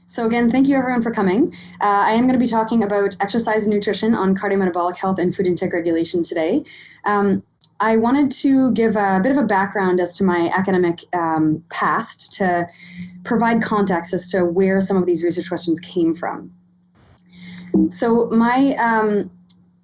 So again, thank you everyone for coming. I am going to be talking about exercise and nutrition on cardiometabolic health and food intake regulation today. I wanted to give a bit of a background as to my academic past to provide context as to where some of these research questions came from. So my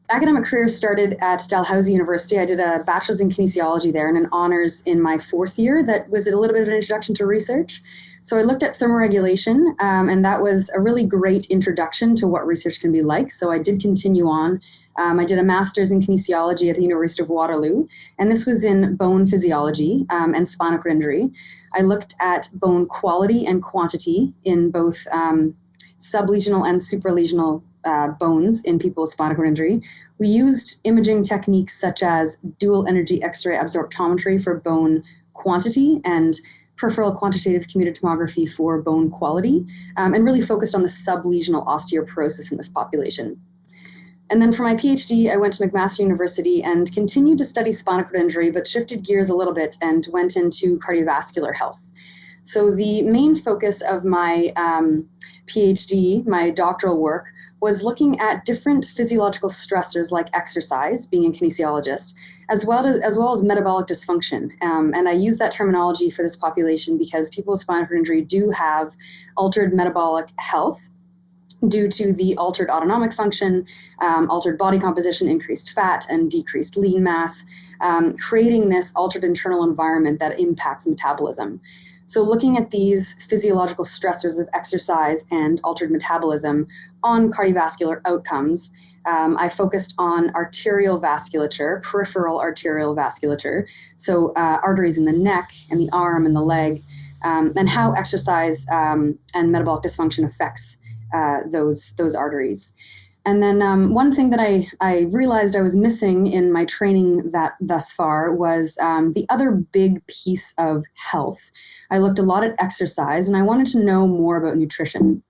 academic career started at Dalhousie University. I did a bachelor's in kinesiology there and an honors in my fourth year that was a little bit of an introduction to research. So I looked at thermoregulation, and that was a really great introduction to what research can be like. So I did continue on. I did a master's in kinesiology at the University of Waterloo, and this was in bone physiology and spinal cord injury. I looked at bone quality and quantity in both sublesional and supralesional bones in people with spinal cord injury. We used imaging techniques such as dual energy X-ray absorptometry for bone quantity and peripheral quantitative computed tomography for bone quality, and really focused on the sublesional osteoporosis in this population. And then for my PhD, I went to McMaster University and continued to study spinal cord injury, but shifted gears a little bit and went into cardiovascular health. So the main focus of my PhD, my doctoral work, was looking at different physiological stressors like exercise, being a kinesiologist, as well as metabolic dysfunction. And I use that terminology for this population because people with spinal cord injury do have altered metabolic health due to the altered autonomic function, altered body composition, increased fat, and decreased lean mass, creating this altered internal environment that impacts metabolism. So looking at these physiological stressors of exercise and altered metabolism on cardiovascular outcomes, I focused on arterial vasculature, peripheral arterial vasculature, so arteries in the neck and the arm and the leg, and how exercise and metabolic dysfunction affects those arteries. And then one thing that I realized I was missing in my training that thus far was the other big piece of health. I looked a lot at exercise and I wanted to know more about nutrition.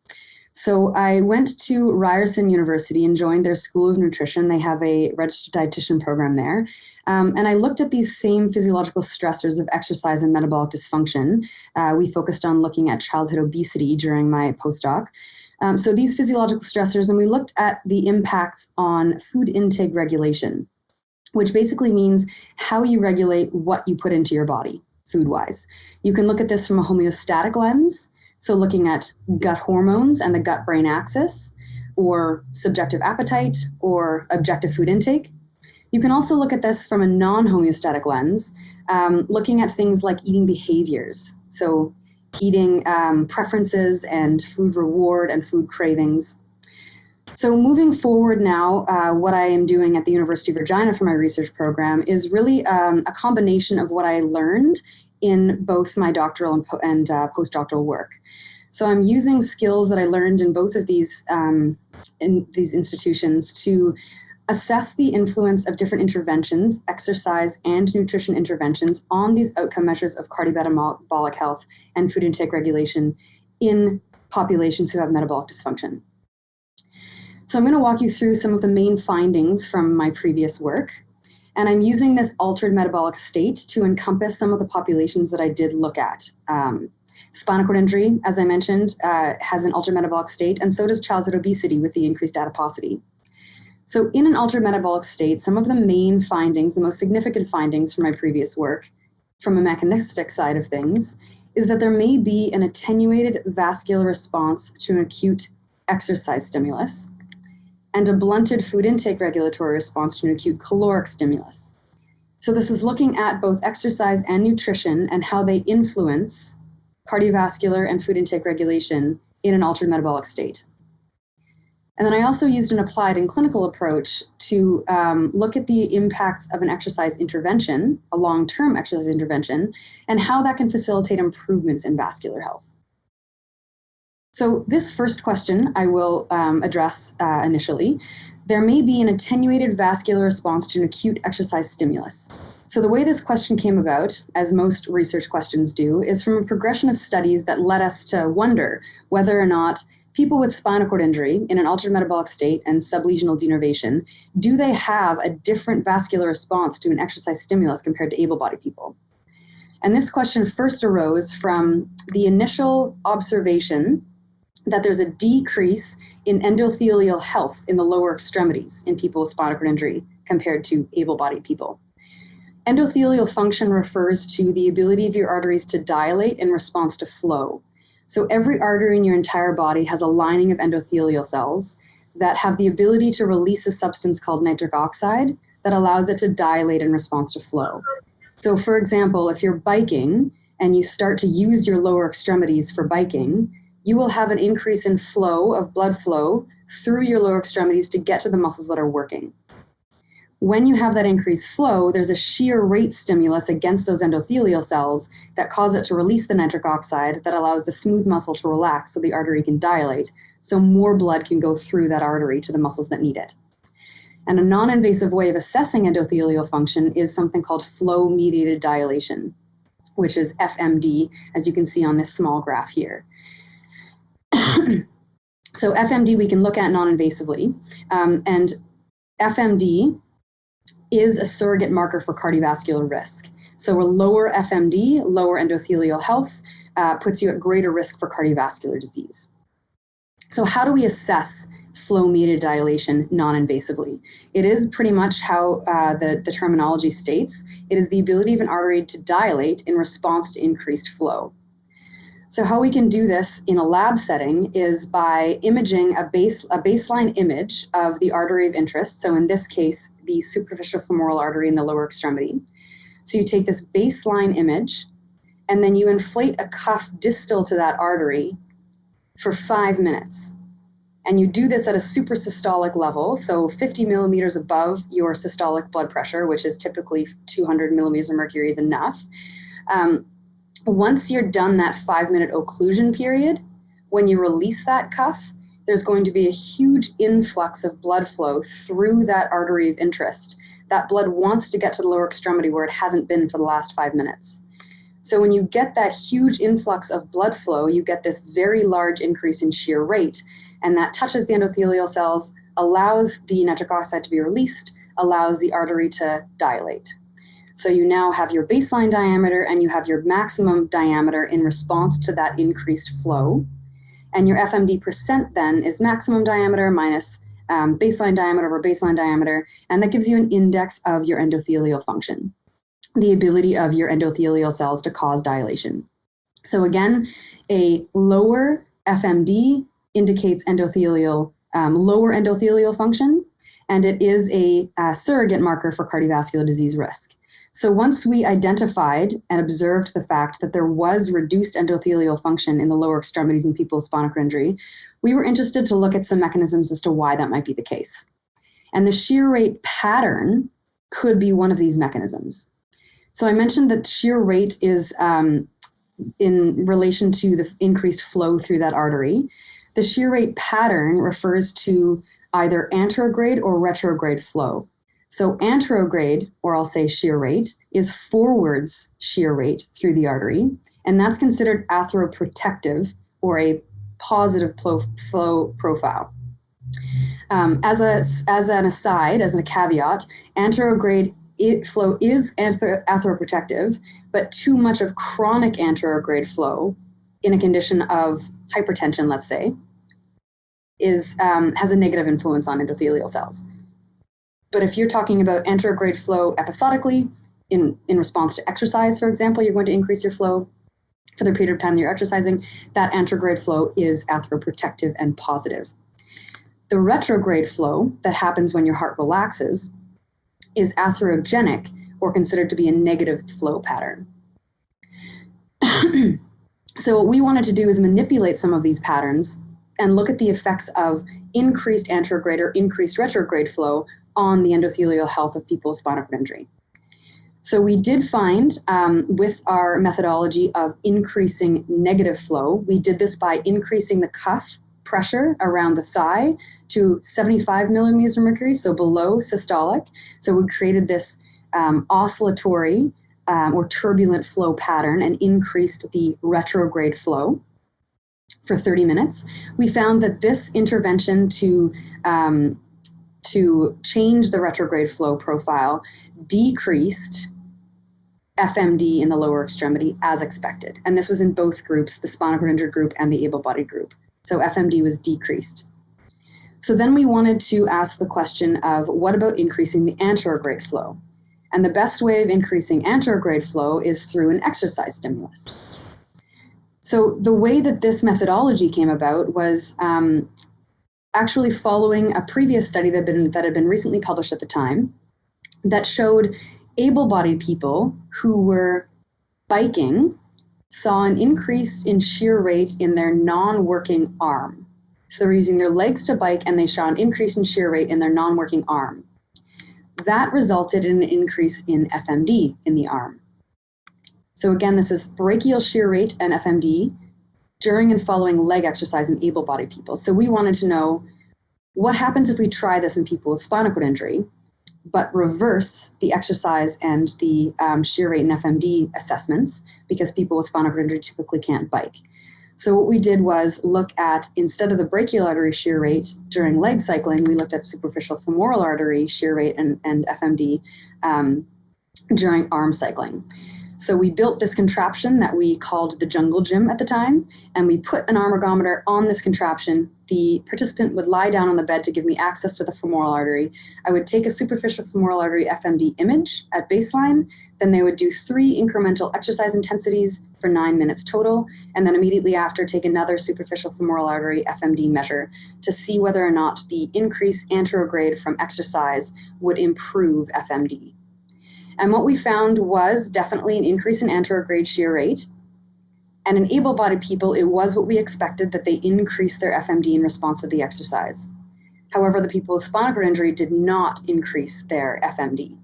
So I went to Ryerson University and joined their School of Nutrition. They have a registered dietitian program there. And I looked at these same physiological stressors of exercise and metabolic dysfunction. We focused on looking at childhood obesity during my postdoc. So these physiological stressors, and we looked at the impacts on food intake regulation, which basically means how you regulate what you put into your body food-wise. You can look at this from a homeostatic lens, so looking at gut hormones and the gut-brain axis, or subjective appetite, or objective food intake. You can also look at this from a non-homeostatic lens, looking at things like eating behaviors. So eating preferences and food reward and food cravings. So moving forward now, what I am doing at the University of Regina for my research program is really a combination of what I learned in both my doctoral and postdoctoral work. So I'm using skills that I learned in both of these institutions to assess the influence of different interventions, exercise and nutrition interventions on these outcome measures of cardiometabolic health and food intake regulation in populations who have metabolic dysfunction. So I'm going to walk you through some of the main findings from my previous work. And I'm using this altered metabolic state to encompass some of the populations that I did look at. Spinal cord injury, as I mentioned, has an altered metabolic state, and so does childhood obesity with the increased adiposity. So in an altered metabolic state, some of the main findings, the most significant findings from my previous work, from a mechanistic side of things, is that there may be an attenuated vascular response to an acute exercise stimulus and a blunted food intake regulatory response to an acute caloric stimulus. So this is looking at both exercise and nutrition and how they influence cardiovascular and food intake regulation in an altered metabolic state. And then I also used an applied and clinical approach to look at the impacts of an exercise intervention, a long-term exercise intervention, and how that can facilitate improvements in vascular health. So this first question I will address initially. There may be an attenuated vascular response to an acute exercise stimulus. So the way this question came about, as most research questions do, is from a progression of studies that led us to wonder whether or not people with spinal cord injury in an altered metabolic state and sublesional denervation, do they have a different vascular response to an exercise stimulus compared to able-bodied people? And this question first arose from the initial observation that there's a decrease in endothelial health in the lower extremities in people with spinal cord injury compared to able-bodied people. Endothelial function refers to the ability of your arteries to dilate in response to flow. So every artery in your entire body has a lining of endothelial cells that have the ability to release a substance called nitric oxide that allows it to dilate in response to flow. So for example, if you're biking and you start to use your lower extremities for biking, you will have an increase in flow of blood flow through your lower extremities to get to the muscles that are working. When you have that increased flow, there's a shear rate stimulus against those endothelial cells that cause it to release the nitric oxide that allows the smooth muscle to relax so the artery can dilate, so more blood can go through that artery to the muscles that need it. And a non-invasive way of assessing endothelial function is something called flow-mediated dilation, which is FMD, as you can see on this small graph here. So FMD we can look at non-invasively, and FMD is a surrogate marker for cardiovascular risk. So a lower FMD, lower endothelial health, puts you at greater risk for cardiovascular disease. So how do we assess flow-mediated dilation non-invasively? It is pretty much how the terminology states. It is the ability of an artery to dilate in response to increased flow. So how we can do this in a lab setting is by imaging a baseline image of the artery of interest. So in this case, the superficial femoral artery in the lower extremity. So you take this baseline image and then you inflate a cuff distal to that artery for 5 minutes. And you do this at a suprasystolic level, so 50 millimeters above your systolic blood pressure, which is typically 200 millimeters of mercury is enough. Once you're done that 5-minute occlusion period, when you release that cuff, there's going to be a huge influx of blood flow through that artery of interest. That blood wants to get to the lower extremity where it hasn't been for the last 5 minutes. So when you get that huge influx of blood flow, you get this very large increase in shear rate, and that touches the endothelial cells, allows the nitric oxide to be released, allows the artery to dilate. So you now have your baseline diameter and you have your maximum diameter in response to that increased flow. And your FMD percent then is maximum diameter minus baseline diameter over baseline diameter, and that gives you an index of your endothelial function, the ability of your endothelial cells to cause dilation. So again, a lower FMD indicates lower endothelial function, and it is a surrogate marker for cardiovascular disease risk. So once we identified and observed the fact that there was reduced endothelial function in the lower extremities in people with spinal cord injury, we were interested to look at some mechanisms as to why that might be the case. And the shear rate pattern could be one of these mechanisms. So I mentioned that shear rate is in relation to the increased flow through that artery. The shear rate pattern refers to either anterograde or retrograde flow. So anterograde, or I'll say shear rate, is forwards shear rate through the artery, and that's considered atheroprotective or a positive flow profile. As an aside, as a caveat, anterograde flow is atheroprotective, but too much of chronic anterograde flow in a condition of hypertension, let's say, has a negative influence on endothelial cells. But if you're talking about anterograde flow episodically, in response to exercise, for example, you're going to increase your flow for the period of time that you're exercising, that anterograde flow is atheroprotective and positive. The retrograde flow that happens when your heart relaxes is atherogenic, or considered to be a negative flow pattern. So what we wanted to do is manipulate some of these patterns and look at the effects of increased anterograde or increased retrograde flow on the endothelial health of people with spinal cord injury. So we did find with our methodology of increasing negative flow, we did this by increasing the cuff pressure around the thigh to 75 millimeters of mercury, so below systolic. So we created this oscillatory or turbulent flow pattern and increased the retrograde flow for 30 minutes. We found that this intervention to change the retrograde flow profile decreased FMD in the lower extremity as expected. And this was in both groups, the spinal cord injured group and the able-bodied group. So FMD was decreased. So then we wanted to ask the question of what about increasing the anterograde flow? And the best way of increasing anterograde flow is through an exercise stimulus. So the way that this methodology came about was actually following a previous study that had been recently published at the time that showed able-bodied people who were biking saw an increase in shear rate in their non-working arm. So they were using their legs to bike and they saw an increase in shear rate in their non-working arm. That resulted in an increase in FMD in the arm. So again, this is brachial shear rate and FMD during and following leg exercise in able-bodied people. So we wanted to know what happens if we try this in people with spinal cord injury, but reverse the exercise and the shear rate and FMD assessments, because people with spinal cord injury typically can't bike. So what we did was look at, instead of the brachial artery shear rate during leg cycling, we looked at superficial femoral artery shear rate and FMD during arm cycling. So we built this contraption that we called the jungle gym at the time, and we put an arm ergometer on this contraption. The participant would lie down on the bed to give me access to the femoral artery. I would take a superficial femoral artery FMD image at baseline. Then they would do 3 incremental exercise intensities for 9 minutes total, and then immediately after take another superficial femoral artery FMD measure to see whether or not the increased anterograde from exercise would improve FMD. And what we found was definitely an increase in anterograde shear rate. And in able-bodied people, it was what we expected, that they increased their FMD in response to the exercise. However, the people with spinal cord injury did not increase their FMD.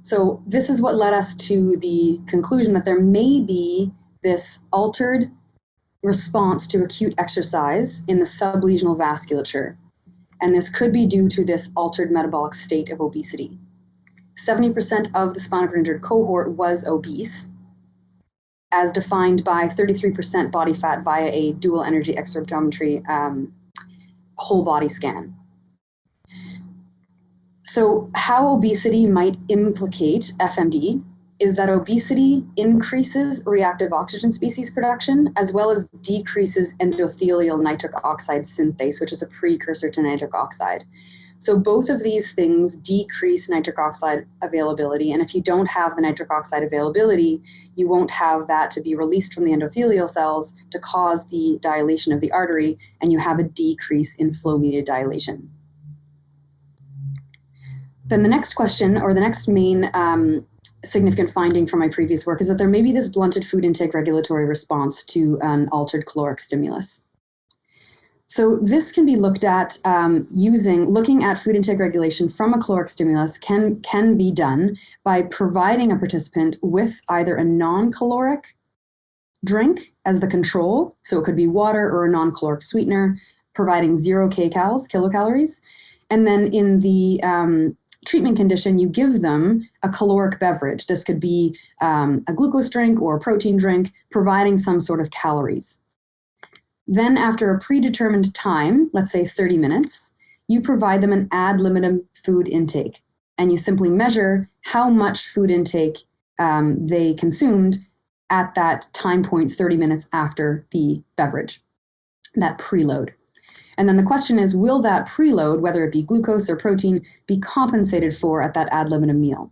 So this is what led us to the conclusion that there may be this altered response to acute exercise in the sublesional vasculature. And this could be due to this altered metabolic state of obesity. 70% of the spinal cord injured cohort was obese, as defined by 33% body fat via a dual energy exergometry whole body scan. So how obesity might implicate FMD is that obesity increases reactive oxygen species production, as well as decreases endothelial nitric oxide synthase, which is a precursor to nitric oxide. So both of these things decrease nitric oxide availability. And if you don't have the nitric oxide availability, you won't have that to be released from the endothelial cells to cause the dilation of the artery, and you have a decrease in flow-mediated dilation. Then the next question, or the next main significant finding from my previous work, is that there may be this blunted food intake regulatory response to an altered caloric stimulus. So this can be looked at looking at food intake regulation from a caloric stimulus can be done by providing a participant with either a non-caloric drink as the control, so it could be water or a non-caloric sweetener, providing 0 kilocalories, and then in the treatment condition, you give them a caloric beverage. This could be a glucose drink or a protein drink, providing some sort of calories. Then after a predetermined time, let's say 30 minutes, you provide them an ad libitum food intake, and you simply measure how much food intake they consumed at that time point 30 minutes after the beverage, that preload. And then the question is, will that preload, whether it be glucose or protein, be compensated for at that ad libitum meal?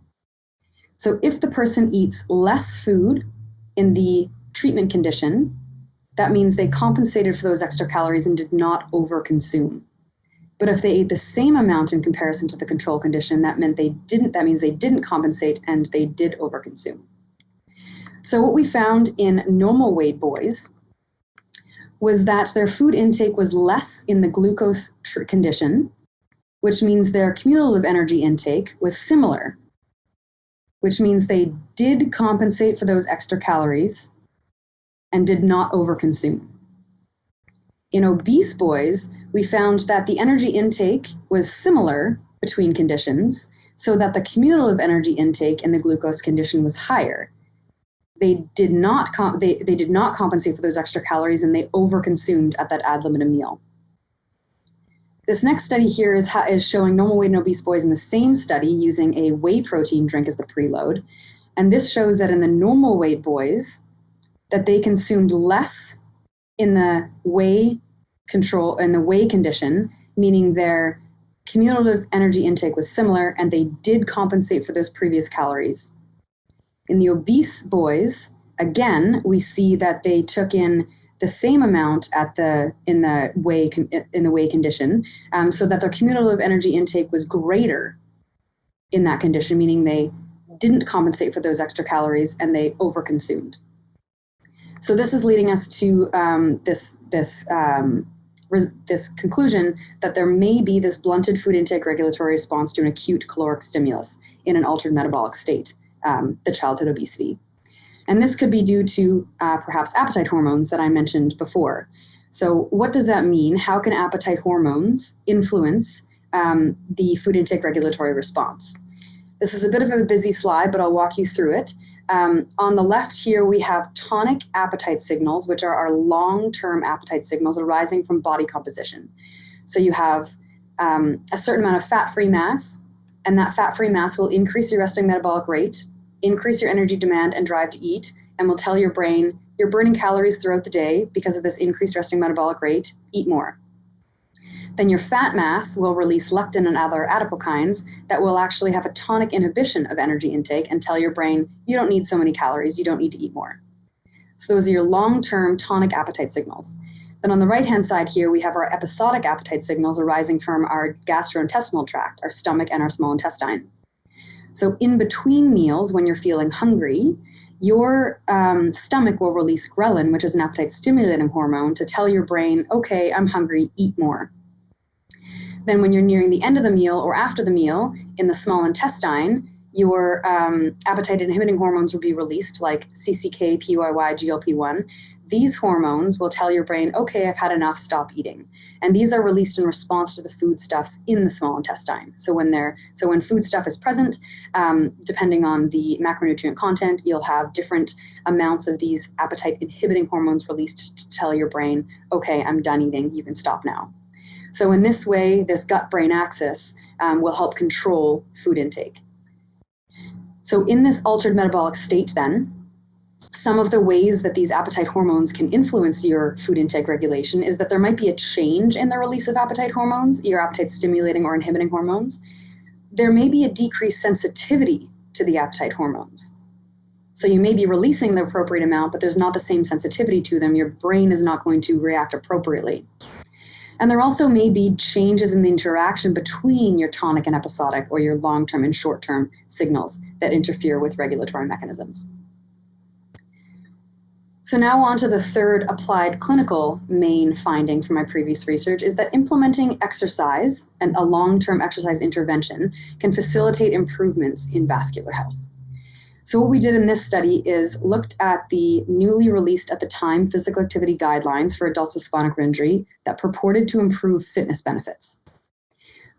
So if the person eats less food in the treatment condition, that means they compensated for those extra calories and did not overconsume. But if they ate the same amount in comparison to the control condition, that means they didn't compensate and they did overconsume. So what we found in normal weight boys was that their food intake was less in the glucose condition, which means their cumulative energy intake was similar, which means they did compensate for those extra calories and did not overconsume. In obese boys, we found that the energy intake was similar between conditions, so that the cumulative energy intake in the glucose condition was higher. They did not compensate for those extra calories, and they overconsumed at that ad libitum meal. This next study here is showing normal weight and obese boys in the same study using a whey protein drink as the preload. And this shows that in the normal weight boys, that they consumed less in the whey condition, meaning their cumulative energy intake was similar and they did compensate for those previous calories. In the obese boys, again, we see that they took in the same amount in the whey condition, so that their cumulative energy intake was greater in that condition, meaning they didn't compensate for those extra calories and they overconsumed. So this is leading us to this conclusion that there may be this blunted food intake regulatory response to an acute caloric stimulus in an altered metabolic state, the childhood obesity. And this could be due to perhaps appetite hormones that I mentioned before. So what does that mean? How can appetite hormones influence the food intake regulatory response? This is a bit of a busy slide, but I'll walk you through it. On the left here, we have tonic appetite signals, which are our long-term appetite signals arising from body composition. So you have a certain amount of fat-free mass, and that fat-free mass will increase your resting metabolic rate, increase your energy demand and drive to eat, and will tell your brain, you're burning calories throughout the day because of this increased resting metabolic rate, eat more. Then your fat mass will release leptin and other adipokines that will actually have a tonic inhibition of energy intake and tell your brain, you don't need so many calories, you don't need to eat more. So those are your long-term tonic appetite signals. Then on the right-hand side here, we have our episodic appetite signals arising from our gastrointestinal tract, our stomach and our small intestine. So in between meals, when you're feeling hungry, your stomach will release ghrelin, which is an appetite-stimulating hormone, to tell your brain, okay, I'm hungry, eat more. Then when you're nearing the end of the meal or after the meal, in the small intestine, your appetite-inhibiting hormones will be released, like CCK, PYY, GLP-1. These hormones will tell your brain, okay, I've had enough, stop eating. And these are released in response to the foodstuffs in the small intestine. So when foodstuff is present, depending on the macronutrient content, you'll have different amounts of these appetite-inhibiting hormones released to tell your brain, okay, I'm done eating, you can stop now. So in this way, this gut-brain axis will help control food intake. So in this altered metabolic state then, some of the ways that these appetite hormones can influence your food intake regulation is that there might be a change in the release of appetite hormones, either appetite stimulating or inhibiting hormones. There may be a decreased sensitivity to the appetite hormones. So you may be releasing the appropriate amount, but there's not the same sensitivity to them. Your brain is not going to react appropriately. And there also may be changes in the interaction between your tonic and episodic, or your long-term and short-term signals that interfere with regulatory mechanisms. So now on to the third applied clinical main finding from my previous research is that implementing exercise and a long-term exercise intervention can facilitate improvements in vascular health. So what we did in this study is looked at the newly released at the time physical activity guidelines for adults with spinal cord injury that purported to improve fitness benefits.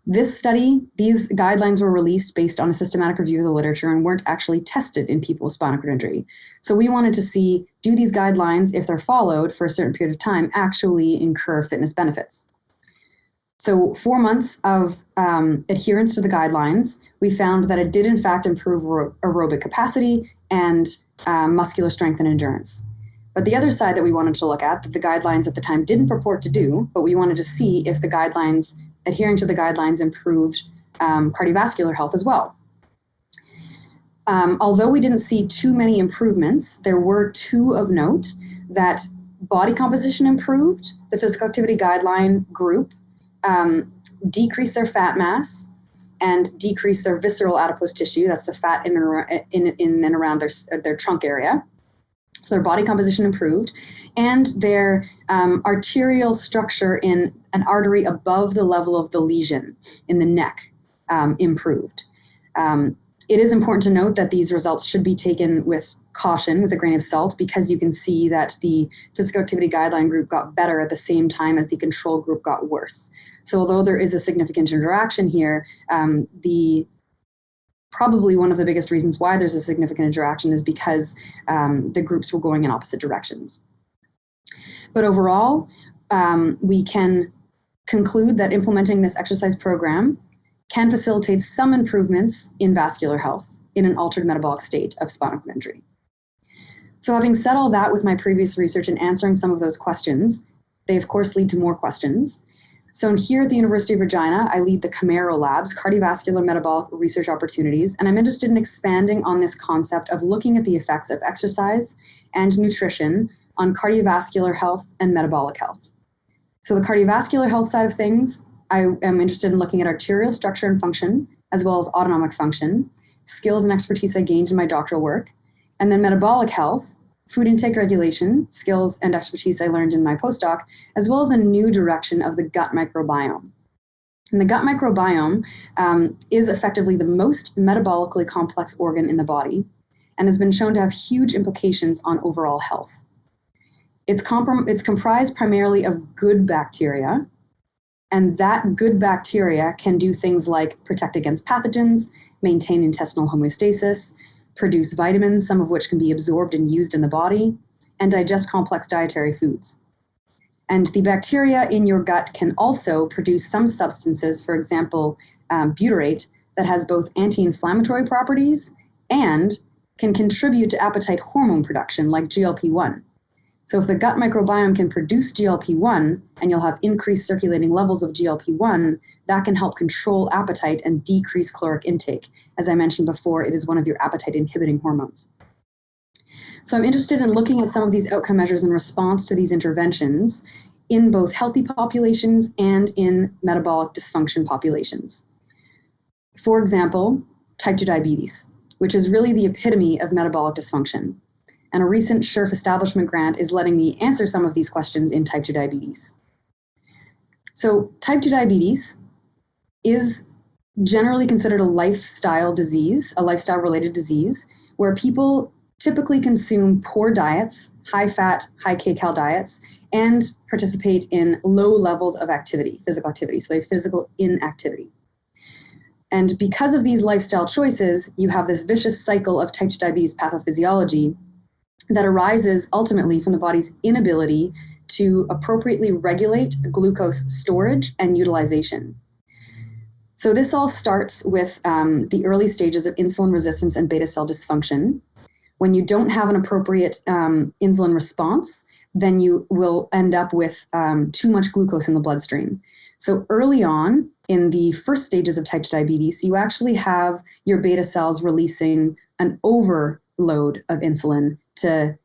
This study, these guidelines were released based on a systematic review of the literature and weren't actually tested in people with spinal cord injury. So we wanted to see, do these guidelines, if they're followed for a certain period of time, actually incur fitness benefits? So 4 months of adherence to the guidelines, we found that it did in fact improve aerobic capacity and muscular strength and endurance. But the other side that we wanted to look at, that the guidelines at the time didn't purport to do, but we wanted to see if the guidelines, adhering to the guidelines, improved cardiovascular health as well. Although we didn't see too many improvements, there were two of note: that body composition improved. The physical activity guideline group decrease their fat mass and decrease their visceral adipose tissue. That's the fat in and around their trunk area. So their body composition improved, and their arterial structure in an artery above the level of the lesion in the neck improved. It is important to note that these results should be taken with caution, with a grain of salt, because you can see that the physical activity guideline group got better at the same time as the control group got worse. So although there is a significant interaction here, probably one of the biggest reasons why there's a significant interaction is because the groups were going in opposite directions. But overall, we can conclude that implementing this exercise program can facilitate some improvements in vascular health in an altered metabolic state of spinal cord injury. So having said all that with my previous research and answering some of those questions, they of course lead to more questions. So here at the University of Regina, I lead the Camaro Labs, Cardiovascular Metabolic Research Opportunities, and I'm interested in expanding on this concept of looking at the effects of exercise and nutrition on cardiovascular health and metabolic health. So the cardiovascular health side of things, I am interested in looking at arterial structure and function, as well as autonomic function, skills and expertise I gained in my doctoral work, and then metabolic health, food intake regulation, skills and expertise I learned in my postdoc, as well as a new direction of the gut microbiome. And the gut microbiome is effectively the most metabolically complex organ in the body and has been shown to have huge implications on overall health. It's comprised primarily of good bacteria, and that good bacteria can do things like protect against pathogens, maintain intestinal homeostasis, produce vitamins, some of which can be absorbed and used in the body, and digest complex dietary foods. And the bacteria in your gut can also produce some substances, for example, butyrate, that has both anti-inflammatory properties and can contribute to appetite hormone production like GLP-1. So if the gut microbiome can produce GLP-1 and you'll have increased circulating levels of GLP-1, that can help control appetite and decrease caloric intake. As I mentioned before, it is one of your appetite inhibiting hormones. So I'm interested in looking at some of these outcome measures in response to these interventions in both healthy populations and in metabolic dysfunction populations. For example, type 2 diabetes, which is really the epitome of metabolic dysfunction. And a recent SHRF establishment grant is letting me answer some of these questions in type 2 diabetes. So type 2 diabetes is generally considered a lifestyle disease, a lifestyle-related disease, where people typically consume poor diets, high-fat, high-kcal diets, and participate in low levels of activity, physical activity, so they have physical inactivity. And because of these lifestyle choices, you have this vicious cycle of type 2 diabetes pathophysiology that arises ultimately from the body's inability to appropriately regulate glucose storage and utilization. So this all starts with the early stages of insulin resistance and beta cell dysfunction. When you don't have an appropriate insulin response, then you will end up with too much glucose in the bloodstream. So early on, in the first stages of type 2 diabetes, you actually have your beta cells releasing an overload of insulin to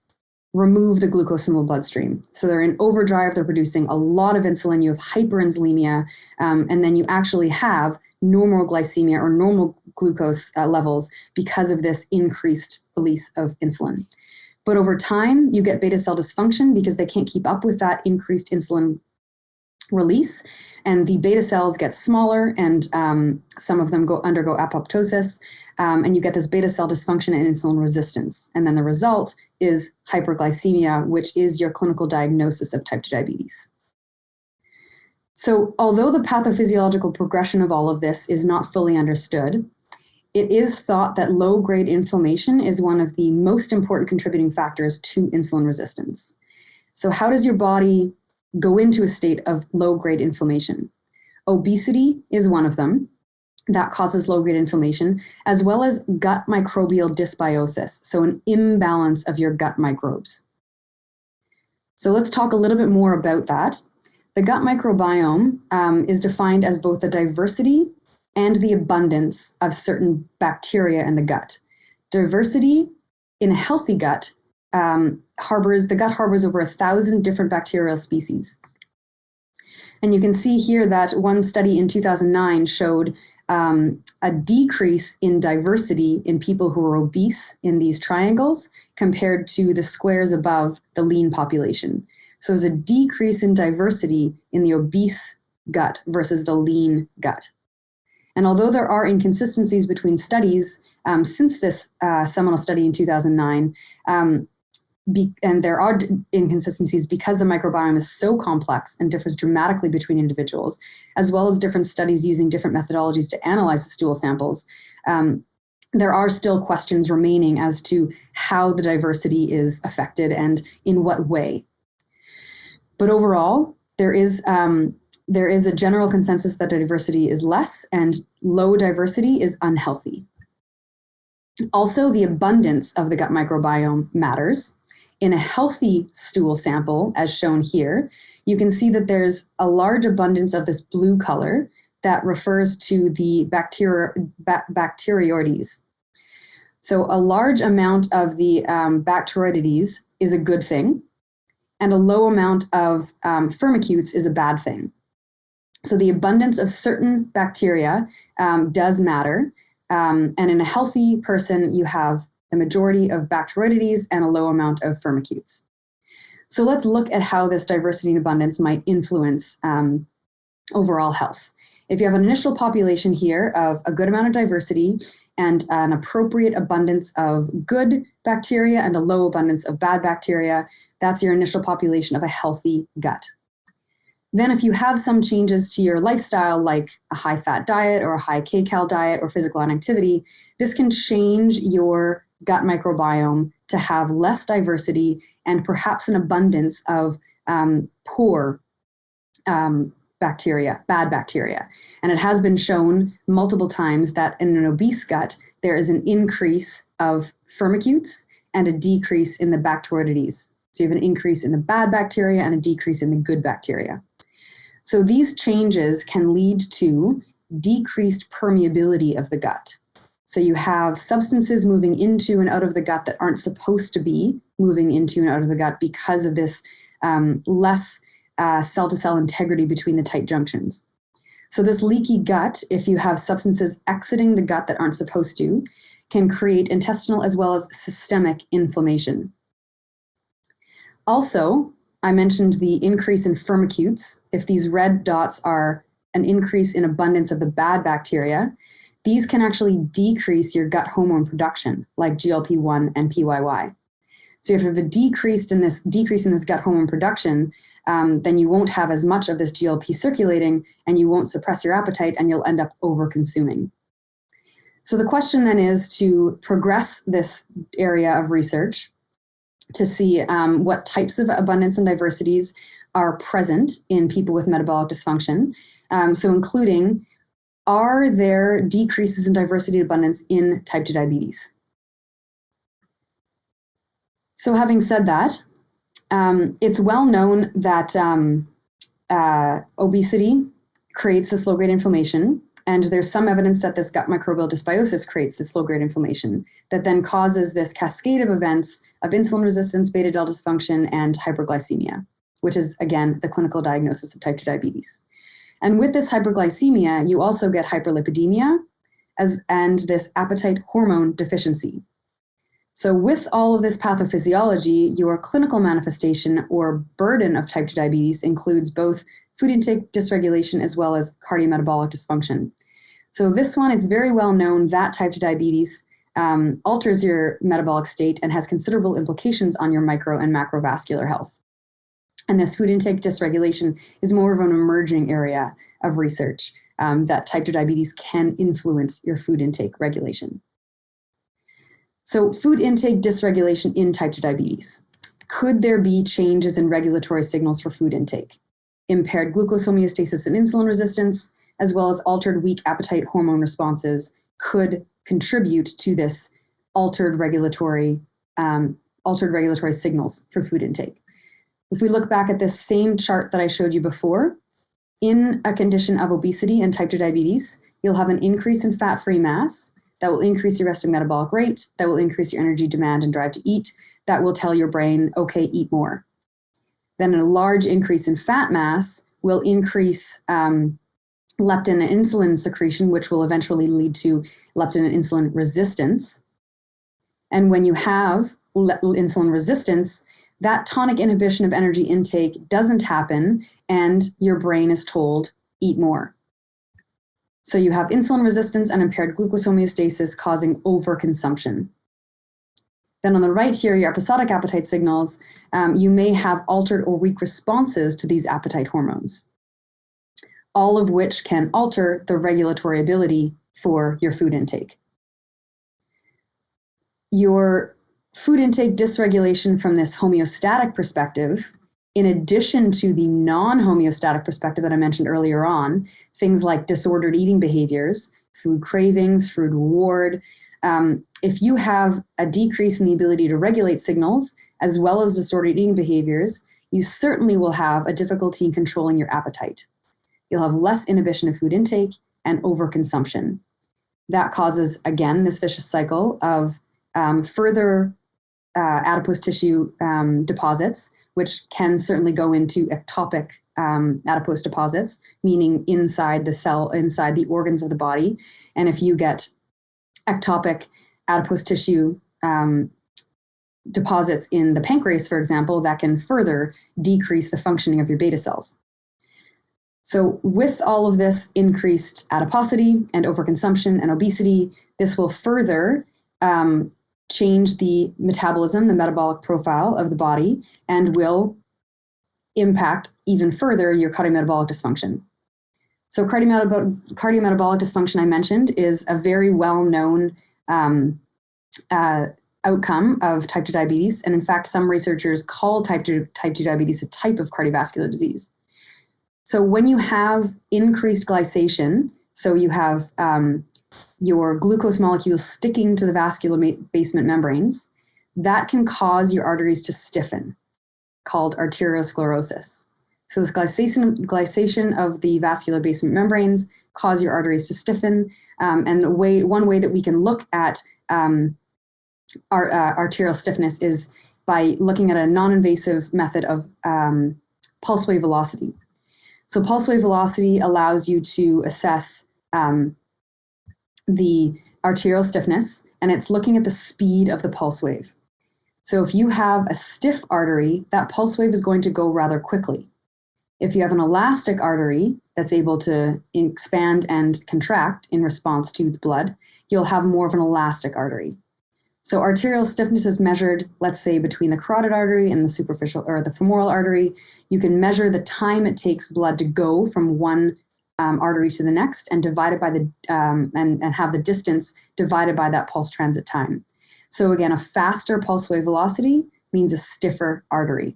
remove the glucose in the bloodstream. So they're in overdrive, they're producing a lot of insulin, you have hyperinsulinemia, and then you actually have normal glycemia or normal glucose levels because of this increased release of insulin. But over time, you get beta cell dysfunction because they can't keep up with that increased insulin release, and the beta cells get smaller, and some of them undergo apoptosis, and you get this beta cell dysfunction and insulin resistance. And then the result is hyperglycemia, which is your clinical diagnosis of type 2 diabetes. So although the pathophysiological progression of all of this is not fully understood, it is thought that low-grade inflammation is one of the most important contributing factors to insulin resistance. So how does your body go into a state of low-grade inflammation? Obesity is one of them that causes low-grade inflammation, as well as gut microbial dysbiosis, so an imbalance of your gut microbes. So let's talk a little bit more about that. The gut microbiome is defined as both the diversity and the abundance of certain bacteria in the gut. Diversity in a healthy gut harbors over 1,000 different bacterial species. And you can see here that one study in 2009 showed a decrease in diversity in people who were obese in these triangles compared to the squares above the lean population. So there's a decrease in diversity in the obese gut versus the lean gut. And although there are inconsistencies between studies since this seminal study in 2009, and there are inconsistencies because the microbiome is so complex and differs dramatically between individuals, as well as different studies using different methodologies to analyze the stool samples, there are still questions remaining as to how the diversity is affected and in what way. But overall, there is a general consensus that diversity is less and low diversity is unhealthy. Also, the abundance of the gut microbiome matters. in a healthy stool sample, as shown here, you can see that there's a large abundance of this blue color that refers to the bacteroides. So a large amount of the bacteroides is a good thing, and a low amount of firmicutes is a bad thing. So the abundance of certain bacteria does matter, and in a healthy person, you have the majority of bacteroides and a low amount of firmicutes. So let's look at how this diversity and abundance might influence overall health. If you have an initial population here of a good amount of diversity and an appropriate abundance of good bacteria and a low abundance of bad bacteria, that's your initial population of a healthy gut. Then if you have some changes to your lifestyle, like a high-fat diet or a high kcal diet or physical inactivity, this can change your gut microbiome to have less diversity and perhaps an abundance of poor bacteria, bad bacteria. And it has been shown multiple times that in an obese gut, there is an increase of firmicutes and a decrease in the bacteroides. So you have an increase in the bad bacteria and a decrease in the good bacteria. So these changes can lead to decreased permeability of the gut. So you have substances moving into and out of the gut that aren't supposed to be moving into and out of the gut because of this less cell-to-cell integrity between the tight junctions. So this leaky gut, if you have substances exiting the gut that aren't supposed to, can create intestinal as well as systemic inflammation. Also, I mentioned the increase in firmicutes. If these red dots are an increase in abundance of the bad bacteria, these can actually decrease your gut hormone production, like GLP-1 and PYY. So if you have a decrease in this gut hormone production, then you won't have as much of this GLP circulating, and you won't suppress your appetite, and you'll end up over-consuming. So the question then is to progress this area of research to see what types of abundance and diversities are present in people with metabolic dysfunction. So including, are there decreases in diversity and abundance in type 2 diabetes? So having said that, it's well known that obesity creates this low-grade inflammation, and there's some evidence that this gut microbial dysbiosis creates this low-grade inflammation that then causes this cascade of events of insulin resistance, beta-delta dysfunction, and hyperglycemia, which is, again, the clinical diagnosis of type 2 diabetes. And with this hyperglycemia, you also get hyperlipidemia and this appetite hormone deficiency. So with all of this pathophysiology, your clinical manifestation or burden of type 2 diabetes includes both food intake dysregulation as well as cardiometabolic dysfunction. So this one, it's very well known that type 2 diabetes alters your metabolic state and has considerable implications on your micro and macrovascular health. And this food intake dysregulation is more of an emerging area of research that type 2 diabetes can influence your food intake regulation. So food intake dysregulation in type 2 diabetes. Could there be changes in regulatory signals for food intake? Impaired glucose homeostasis and insulin resistance, as well as altered weak appetite hormone responses could contribute to this altered regulatory signals for food intake. If we look back at this same chart that I showed you before, in a condition of obesity and type 2 diabetes, you'll have an increase in fat-free mass that will increase your resting metabolic rate, that will increase your energy demand and drive to eat, that will tell your brain, okay, eat more. Then a large increase in fat mass will increase leptin and insulin secretion, which will eventually lead to leptin and insulin resistance. And when you have insulin resistance, that tonic inhibition of energy intake doesn't happen, and your brain is told, eat more. So you have insulin resistance and impaired glucose homeostasis causing overconsumption. Then on the right here, your episodic appetite signals, you may have altered or weak responses to these appetite hormones, all of which can alter the regulatory ability for your food intake. Your food intake dysregulation from this homeostatic perspective, in addition to the non-homeostatic perspective that I mentioned earlier on, things like disordered eating behaviors, food cravings, food reward, if you have a decrease in the ability to regulate signals as well as disordered eating behaviors, you certainly will have a difficulty in controlling your appetite. You'll have less inhibition of food intake and overconsumption. That causes, again, this vicious cycle of further adipose tissue deposits, which can certainly go into ectopic adipose deposits, meaning inside the cell, inside the organs of the body. And if you get ectopic adipose tissue deposits in the pancreas, for example, that can further decrease the functioning of your beta cells. So with all of this increased adiposity and overconsumption and obesity, this will further change the metabolism, the metabolic profile of the body, and will impact even further your cardiometabolic dysfunction. So cardiometabolic dysfunction, I mentioned, is a very well-known outcome of type 2 diabetes. And in fact, some researchers call type 2 diabetes a type of cardiovascular disease. So when you have increased glycation, so you have your glucose molecules sticking to the vascular basement membranes, that can cause your arteries to stiffen, called arteriosclerosis. So this glycation of the vascular basement membranes cause your arteries to stiffen. And one way that we can look at arterial stiffness is by looking at a non-invasive method of pulse wave velocity. So pulse wave velocity allows you to assess the arterial stiffness, and it's looking at the speed of the pulse wave. So if you have a stiff artery, that pulse wave is going to go rather quickly. If you have an elastic artery that's able to expand and contract in response to the blood, you'll have more of an elastic artery. So arterial stiffness is measured, let's say, between the carotid artery and the superficial or the femoral artery. You can measure the time it takes blood to go from one artery to the next and divide it by the and have the distance divided by that pulse transit time. So again, a faster pulse wave velocity means a stiffer artery.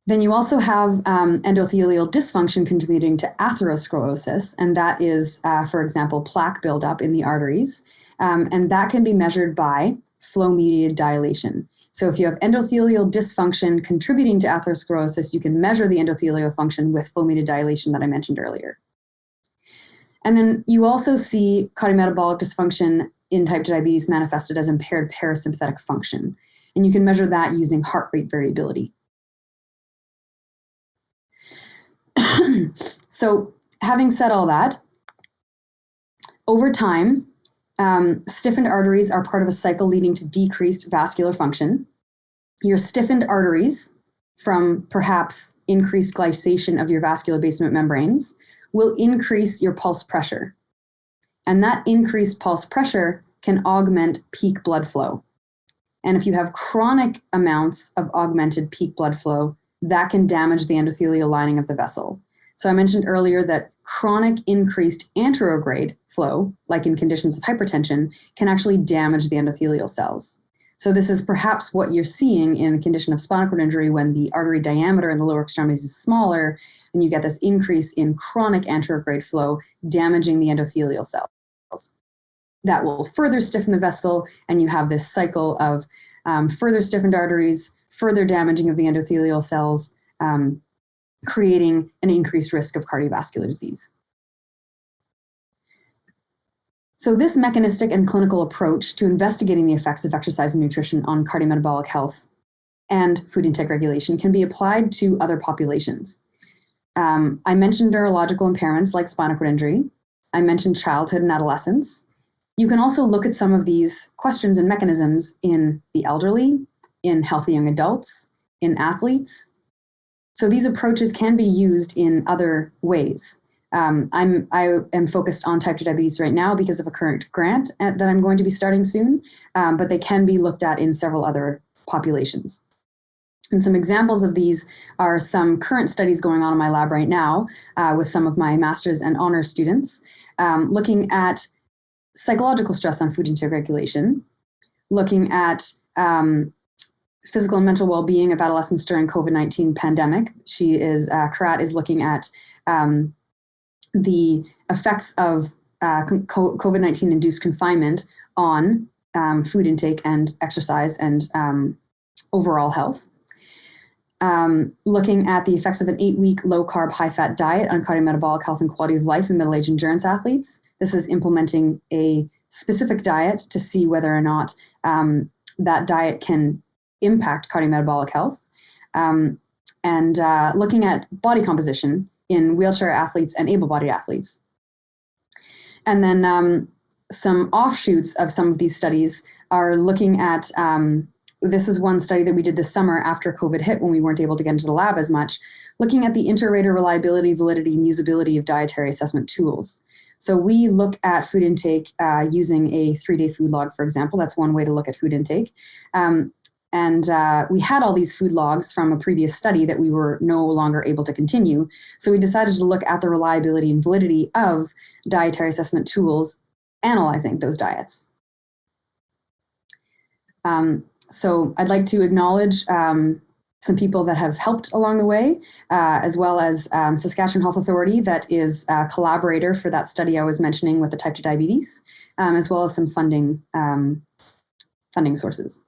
Then you also have endothelial dysfunction contributing to atherosclerosis, and that is, for example, plaque buildup in the arteries, and that can be measured by flow-mediated dilation. So if you have endothelial dysfunction contributing to atherosclerosis, you can measure the endothelial function with flow-mediated dilation that I mentioned earlier. And then you also see cardiometabolic dysfunction in type 2 diabetes manifested as impaired parasympathetic function, and you can measure that using heart rate variability. So having said all that, over time, stiffened arteries are part of a cycle leading to decreased vascular function. Your stiffened arteries, from perhaps increased glycation of your vascular basement membranes, will increase your pulse pressure. And that increased pulse pressure can augment peak blood flow. And if you have chronic amounts of augmented peak blood flow, that can damage the endothelial lining of the vessel. So I mentioned earlier that chronic increased anterograde flow, like in conditions of hypertension, can actually damage the endothelial cells. So this is perhaps what you're seeing in a condition of spinal cord injury when the artery diameter in the lower extremities is smaller, and you get this increase in chronic anterograde flow damaging the endothelial cells. That will further stiffen the vessel, and you have this cycle of further stiffened arteries, further damaging of the endothelial cells, creating an increased risk of cardiovascular disease. So this mechanistic and clinical approach to investigating the effects of exercise and nutrition on cardiometabolic health and food intake regulation can be applied to other populations. I mentioned neurological impairments like spinal cord injury. I mentioned childhood and adolescence. You can also look at some of these questions and mechanisms in the elderly, in healthy young adults, in athletes. So these approaches can be used in other ways. I am focused on type 2 diabetes right now because of a current grant that I'm going to be starting soon, but they can be looked at in several other populations. And some examples of these are some current studies going on in my lab right now with some of my master's and honors students, looking at psychological stress on food intake regulation, looking at physical and mental well-being of adolescents during COVID-19 pandemic. Karat is looking at the effects of COVID-19 induced confinement on food intake and exercise and overall health. Looking at the effects of an 8-week low-carb, high-fat diet on cardiometabolic health and quality of life in middle-aged endurance athletes. This is implementing a specific diet to see whether or not that diet can impact cardiometabolic health. And looking at body composition in wheelchair athletes and able-bodied athletes. And then some offshoots of some of these studies are looking at this is one study that we did this summer after COVID hit when we weren't able to get into the lab as much, looking at the inter-rater reliability, validity, and usability of dietary assessment tools. So we look at food intake using a 3-day food log, for example. That's one way to look at food intake. And we had all these food logs from a previous study that we were no longer able to continue. So we decided to look at the reliability and validity of dietary assessment tools analyzing those diets. So I'd like to acknowledge some people that have helped along the way, as well as Saskatchewan Health Authority, that is a collaborator for that study I was mentioning with the type 2 diabetes, as well as some funding sources.